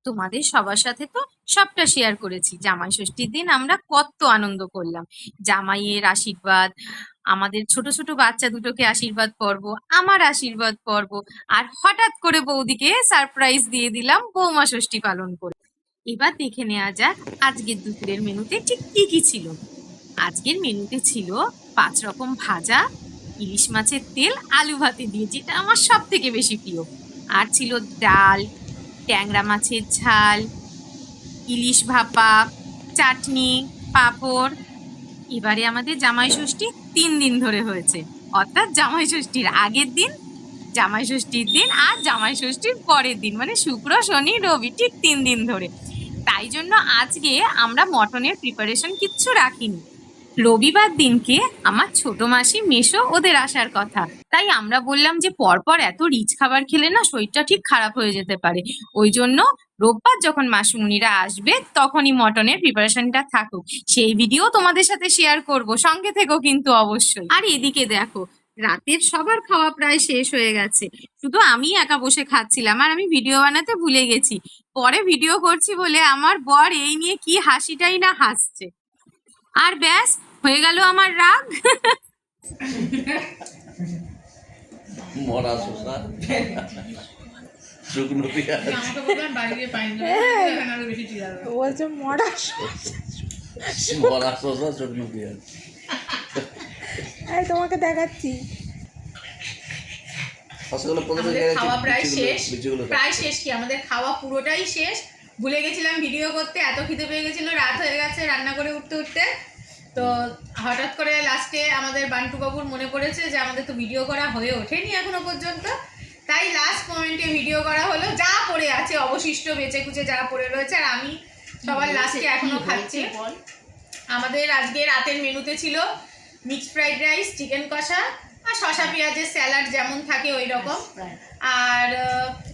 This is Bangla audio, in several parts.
তোমাদের সবার সাথে তো সবটা শেয়ার করেছি। জামাই ষষ্ঠীর দিন আমরা কত আনন্দ করলাম, জামাইয়ের আশীর্বাদ, আমাদের ছোট ছোট বাচ্চা দুটোকে আশীর্বাদ পর্ব, আমার আশীর্বাদ পর্ব, আর হঠাৎ করে বৌদিকে সারপ্রাইজ দিয়ে দিলাম বৌমা ষষ্ঠী পালন করে। এবার দেখে নেওয়া যাক আজকের দুপুরের মেনুতে ঠিক কি কি ছিল। আজকের মেনুতে ছিল 5 রকম ভাজা, ইলিশ মাছের তেল আলু ভাতে দিয়ে, যেটা আমার সব থেকে বেশি প্রিয়। আর ছিল ডাল, ট্যাংরা মাছের ঝাল, ইলিশ ভাপা, চাটনি, পাঁপড়। এবারে আমাদের জামাই ষষ্ঠী 3 দিন ধরে হয়েছে, অর্থাৎ জামাই ষষ্ঠীর আগের দিন, জামাই ষষ্ঠীর দিন আর জামাই ষষ্ঠীর পরের দিন, মানে শুক্র শনি রবি, ঠিক 3 দিন ধরে। তাই জন্য আজকে আমরা মটনের প্রিপারেশন কিচ্ছু রাখিনি। রবিবার দিনকে আমার ছোট মাসি মেসো ওদের আসার কথা, তাই আমরা বললাম যে পরপর এত রিচ খাবার খেলে না শরীরটা ঠিক খারাপ হয়ে যেতে পারে, ওই জন্য রোববার যখন মাসুমনিরা আসবে তখনই মটনের প্রিপারেশনটা থাকুক। সেই ভিডিও তোমাদের সাথে শেয়ার করব, সঙ্গে থেকো কিন্তু অবশ্যই। আর এদিকে দেখো, রাতের সবার খাওয়া প্রায় শেষ হয়ে গেছে, শুধু আমি একা বসে খাচ্ছিলাম আর আমি ভিডিও বানাতে ভুলে গেছি। পরে ভিডিও করছি বলে আমার বর এই নিয়ে কি হাসিটাই না হাসছে। আর ব্যাস হয়ে গেল আমার রাগ। মরা শসা, শুকনো পেঁয়াজ, বলছে মরা মরা শসা, শুকনো পেঁয়াজ। তোমাকে দেখাচ্ছি। খাওয়া প্রায় শেষ কি আমাদের খাওয়া পুরোটাই শেষ। ভুলে গেছিলাম ভিডিও করতে, এত খিদে পেয়ে গেছিল, রাত হয়ে গেছে রান্না করে উঠতে উঠতে। তো হঠাৎ করে লাস্টে আমাদের বান্টু বাবুর মনে পড়েছে যে আমাদের তো ভিডিও করা হয়ে ওঠেনি এখনো পর্যন্ত, তাই লাস্ট মোমেন্টে ভিডিও করা হলো। যা পড়ে আছে অবশিষ্ট বেঁচে কুচে যা পড়ে রয়েছে, আর আমি সবার লাস্টে এখনো খাচ্ছি। আমাদের আজকে রাতের মেনুতে ছিল মিক্সড ফ্রাইড রাইস, চিকেন কষা আর শসা পেঁয়াজের স্যালাড যেমন থাকে ওই রকম, আর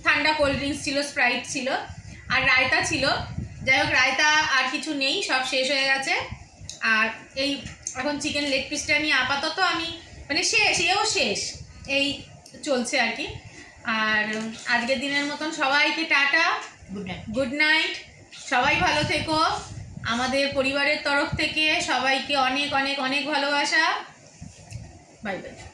ঠান্ডা কোল্ড ড্রিঙ্কস ছিল, স্প্রাইট ছিল, আর রায়তা ছিল। যাই হোক, রায়তা আর কিছু নেই, সব শেষ হয়ে গেছে। আর এই এখন চিকেন লেগ পিসটা নিয়ে আপাতত আমি মানে শেষ এই চলছে আর কি। আর আজকের দিনের মতন সবাইকে টাটা, গুড নাইট, সবাই ভালো থেকো। আমাদের পরিবারের তরফ থেকে সবাইকে অনেক অনেক অনেক ভালোবাসা। Bye bye.